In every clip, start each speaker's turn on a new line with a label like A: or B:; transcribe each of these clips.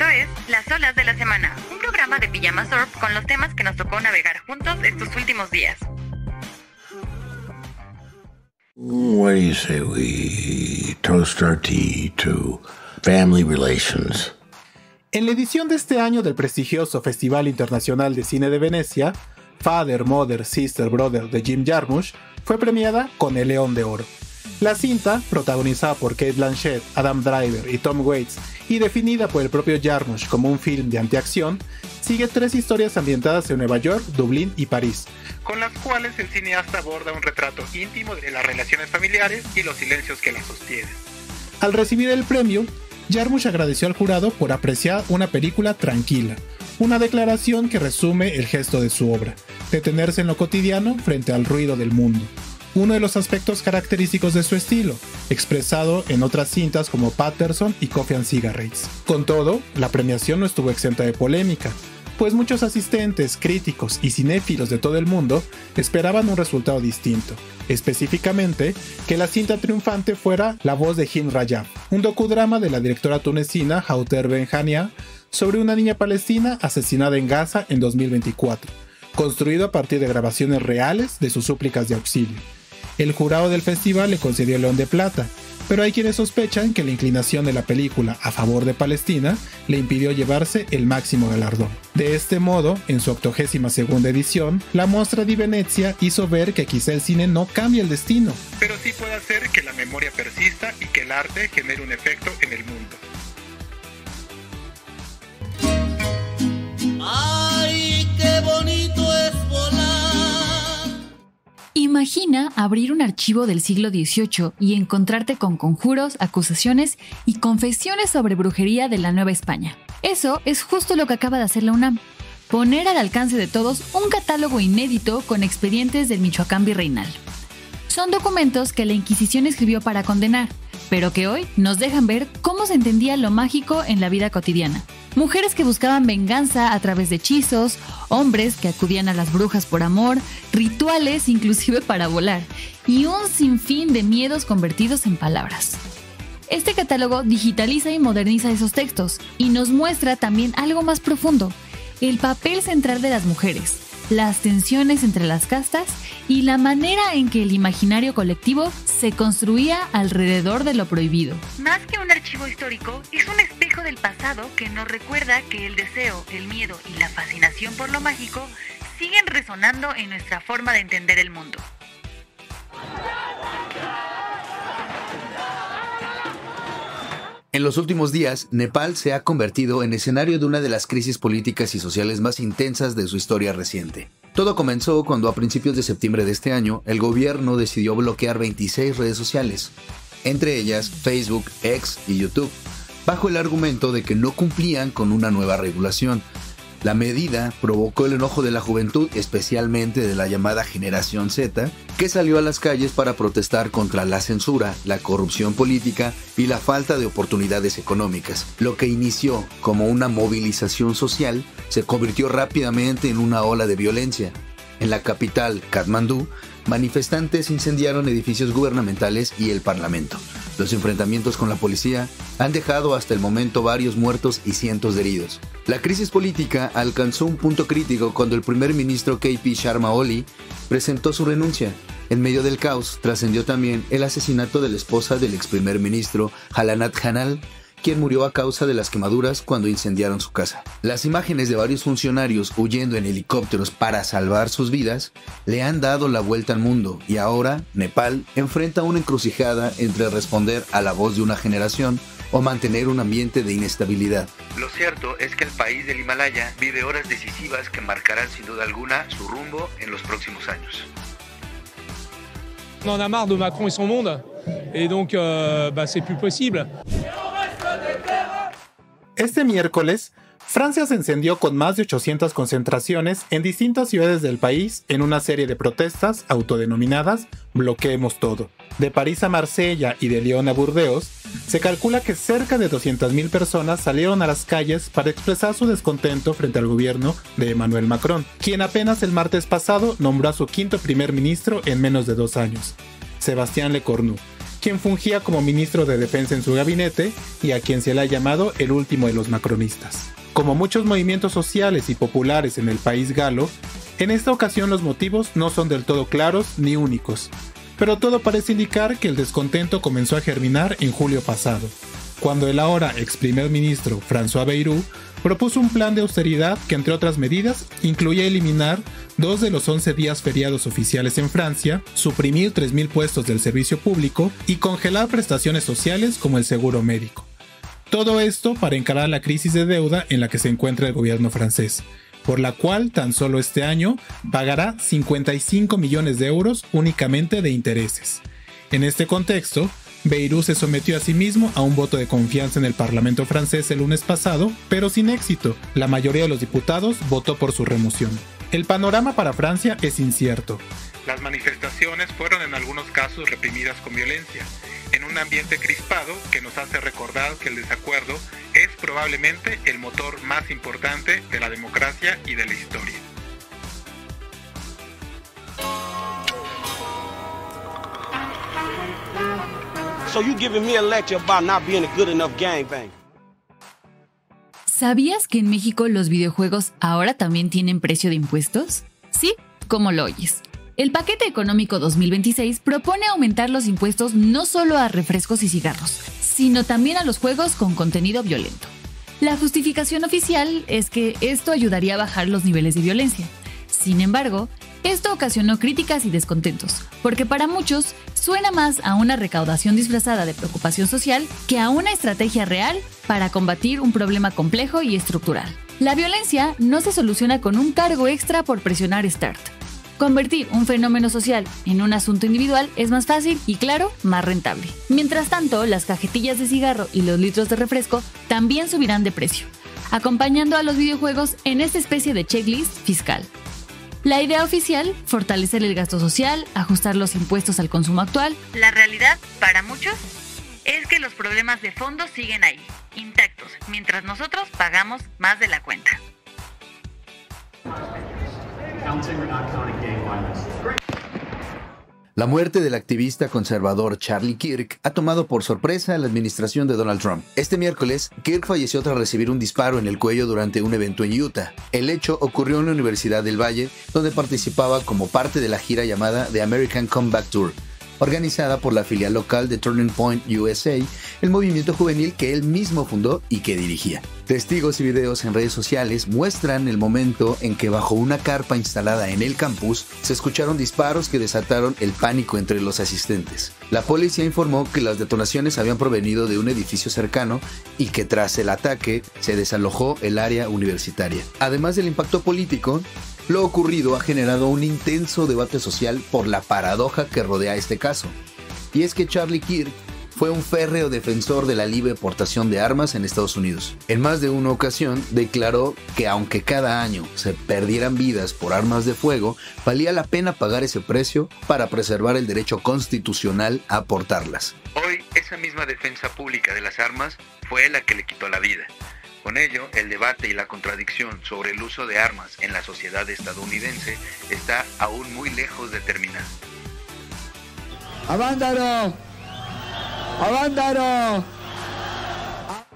A: Esto es Las Olas de la Semana, un programa de Pijama Surf con los temas que nos tocó navegar juntos estos últimos días.
B: What do you say we toast our tea to family relations?
C: En la edición de este año del prestigioso Festival Internacional de Cine de Venecia, Father, Mother, Sister, Brother de Jim Jarmusch fue premiada con el León de Oro. La cinta, protagonizada por Cate Blanchett, Adam Driver y Tom Waits y definida por el propio Jarmusch como un film de antiacción, sigue 3 historias ambientadas en Nueva York, Dublín y París,
D: con las cuales el cineasta aborda un retrato íntimo de las relaciones familiares y los silencios que las sostienen.
C: Al recibir el premio, Jarmusch agradeció al jurado por apreciar una película tranquila, una declaración que resume el gesto de su obra, detenerse en lo cotidiano frente al ruido del mundo, uno de los aspectos característicos de su estilo, expresado en otras cintas como Patterson y Coffee and Cigarettes. Con todo, la premiación no estuvo exenta de polémica, pues muchos asistentes, críticos y cinéfilos de todo el mundo esperaban un resultado distinto, específicamente que la cinta triunfante fuera La voz de Hind Rajab, un docudrama de la directora tunecina Hawter Ben-Hania sobre una niña palestina asesinada en Gaza en 2024, construido a partir de grabaciones reales de sus súplicas de auxilio. El jurado del festival le concedió el León de Plata, pero hay quienes sospechan que la inclinación de la película a favor de Palestina le impidió llevarse el máximo galardón. De este modo, en su 82ª edición, la Mostra di Venezia hizo ver que quizá el cine no cambia el destino,
D: pero sí puede hacer que la memoria persista y que el arte genere un efecto en el mundo.
E: ¡Ay, qué bonito es volar!
F: Imagina abrir un archivo del siglo XVIII y encontrarte con conjuros, acusaciones y confesiones sobre brujería de la Nueva España. Eso es justo lo que acaba de hacer la UNAM. Poner al alcance de todos un catálogo inédito con expedientes del Michoacán virreinal. Son documentos que la Inquisición escribió para condenar, pero que hoy nos dejan ver cómo se entendía lo mágico en la vida cotidiana. Mujeres que buscaban venganza a través de hechizos, hombres que acudían a las brujas por amor, rituales inclusive para volar, y un sinfín de miedos convertidos en palabras. Este catálogo digitaliza y moderniza esos textos, y nos muestra también algo más profundo, el papel central de las mujeres, las tensiones entre las castas y la manera en que el imaginario colectivo se construía alrededor de lo prohibido.
A: Más que un archivo histórico, es un espejo del pasado que nos recuerda que el deseo, el miedo y la fascinación por lo mágico siguen resonando en nuestra forma de entender el mundo.
G: En los últimos días, Nepal se ha convertido en escenario de una de las crisis políticas y sociales más intensas de su historia reciente. Todo comenzó cuando a principios de septiembre de este año, el gobierno decidió bloquear 26 redes sociales, entre ellas Facebook, X y YouTube, bajo el argumento de que no cumplían con una nueva regulación. La medida provocó el enojo de la juventud, especialmente de la llamada Generación Z, que salió a las calles para protestar contra la censura, la corrupción política y la falta de oportunidades económicas. Lo que inició como una movilización social se convirtió rápidamente en una ola de violencia. En la capital, Katmandú, manifestantes incendiaron edificios gubernamentales y el parlamento. Los enfrentamientos con la policía han dejado hasta el momento varios muertos y cientos de heridos. La crisis política alcanzó un punto crítico cuando el primer ministro KP Sharma Oli presentó su renuncia. En medio del caos trascendió también el asesinato de la esposa del ex primer ministro Jalanat Janal, quien murió a causa de las quemaduras cuando incendiaron su casa. Las imágenes de varios funcionarios huyendo en helicópteros para salvar sus vidas le han dado la vuelta al mundo y ahora Nepal enfrenta una encrucijada entre responder a la voz de una generación o mantener un ambiente de inestabilidad.
D: Lo cierto es que el país del Himalaya vive horas decisivas que marcarán sin duda alguna su rumbo en los próximos años.
H: On en a marre de Macron y son monde, et donc c'est plus possible.
C: Este miércoles, Francia se encendió con más de 800 concentraciones en distintas ciudades del país en una serie de protestas autodenominadas Bloqueemos Todo. De París a Marsella y de Lyon a Burdeos, se calcula que cerca de 200.000 personas salieron a las calles para expresar su descontento frente al gobierno de Emmanuel Macron, quien apenas el martes pasado nombró a su quinto primer ministro en menos de 2 años, Sébastien Lecornu, quien fungía como ministro de defensa en su gabinete y a quien se le ha llamado el último de los macronistas. Como muchos movimientos sociales y populares en el país galo, en esta ocasión los motivos no son del todo claros ni únicos, pero todo parece indicar que el descontento comenzó a germinar en julio pasado, cuando el ahora ex primer ministro François Bayrou propuso un plan de austeridad que, entre otras medidas, incluía eliminar 2 de los 11 días feriados oficiales en Francia, suprimir 3.000 puestos del servicio público y congelar prestaciones sociales como el seguro médico. Todo esto para encarar la crisis de deuda en la que se encuentra el gobierno francés, por la cual tan solo este año pagará 55 millones de euros únicamente de intereses. En este contexto, Bayrou se sometió a sí mismo a un voto de confianza en el Parlamento francés el lunes pasado, pero sin éxito. La mayoría de los diputados votó por su remoción. El panorama para Francia es incierto. Las manifestaciones fueron en algunos casos reprimidas con violencia, en un ambiente crispado que nos hace recordar que el desacuerdo es probablemente el motor más importante de la democracia y de la historia.
I: So you giving me a lecture about not being a good enough gangbang.
F: ¿Sabías que en México los videojuegos ahora también tienen precio de impuestos? Sí, como lo oyes. El paquete económico 2026 propone aumentar los impuestos no solo a refrescos y cigarros, sino también a los juegos con contenido violento. La justificación oficial es que esto ayudaría a bajar los niveles de violencia. Sin embargo, esto ocasionó críticas y descontentos, porque para muchos suena más a una recaudación disfrazada de preocupación social que a una estrategia real para combatir un problema complejo y estructural. La violencia no se soluciona con un cargo extra por presionar Start. Convertir un fenómeno social en un asunto individual es más fácil y, claro, más rentable. Mientras tanto, las cajetillas de cigarro y los litros de refresco también subirán de precio, acompañando a los videojuegos en esta especie de checklist fiscal. La idea oficial, fortalecer el gasto social, ajustar los impuestos al consumo actual.
A: La realidad, para muchos, es que los problemas de fondo siguen ahí, intactos, mientras nosotros pagamos más de la cuenta.
G: La muerte del activista conservador Charlie Kirk ha tomado por sorpresa a la administración de Donald Trump. Este miércoles, Kirk falleció tras recibir un disparo en el cuello durante un evento en Utah. El hecho ocurrió en la Universidad del Valle, donde participaba como parte de la gira llamada The American Comeback Tour, organizada por la filial local de Turning Point USA, el movimiento juvenil que él mismo fundó y que dirigía. Testigos y videos en redes sociales muestran el momento en que bajo una carpa instalada en el campus se escucharon disparos que desataron el pánico entre los asistentes. La policía informó que las detonaciones habían provenido de un edificio cercano y que tras el ataque se desalojó el área universitaria. Además del impacto político, lo ocurrido ha generado un intenso debate social por la paradoja que rodea este caso. Y es que Charlie Kirk fue un férreo defensor de la libre portación de armas en Estados Unidos. En más de una ocasión declaró que aunque cada año se perdieran vidas por armas de fuego, valía la pena pagar ese precio para preservar el derecho constitucional a portarlas.
D: Hoy, esa misma defensa pública de las armas fue la que le quitó la vida. Con ello, el debate y la contradicción sobre el uso de armas en la sociedad estadounidense está aún muy lejos de terminar.
E: ¡Avándaro! ¡Avándaro!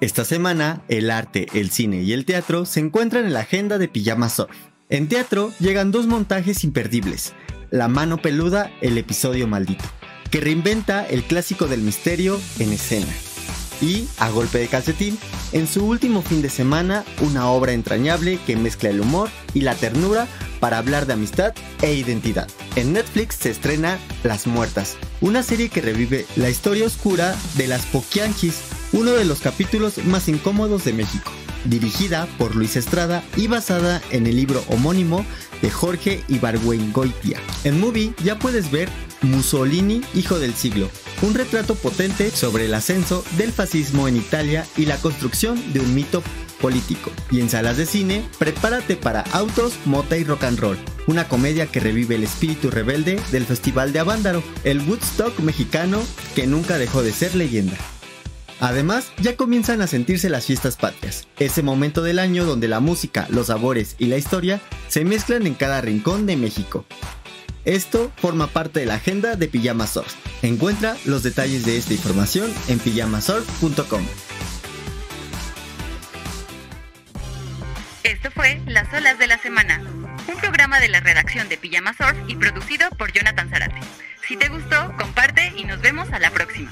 J: Esta semana, el arte, el cine y el teatro se encuentran en la agenda de Pijama Surf. En teatro llegan 2 montajes imperdibles: La mano peluda, el episodio maldito, que reinventa el clásico del misterio en escena. Y, a golpe de calcetín, en su último fin de semana, una obra entrañable que mezcla el humor y la ternura para hablar de amistad e identidad. En Netflix se estrena Las Muertas, una serie que revive la historia oscura de las Poquianchis, uno de los capítulos más incómodos de México. Dirigida por Luis Estrada y basada en el libro homónimo de Jorge Ibargüengoitia. En Movie ya puedes ver Mussolini, hijo del siglo, un retrato potente sobre el ascenso del fascismo en Italia y la construcción de un mito político. Y en salas de cine, prepárate para Autos, Mota y Rock and Roll, una comedia que revive el espíritu rebelde del Festival de Avándaro, el Woodstock mexicano que nunca dejó de ser leyenda. Además, ya comienzan a sentirse las fiestas patrias, ese momento del año donde la música, los sabores y la historia se mezclan en cada rincón de México. Esto forma parte de la agenda de Pijama Surf. Encuentra los detalles de esta información en pijamasurf.com.
A: Esto fue Las Olas de la Semana, un programa de la redacción de Pijama Surf y producido por Jonathan Zarate. Si te gustó, comparte y nos vemos a la próxima.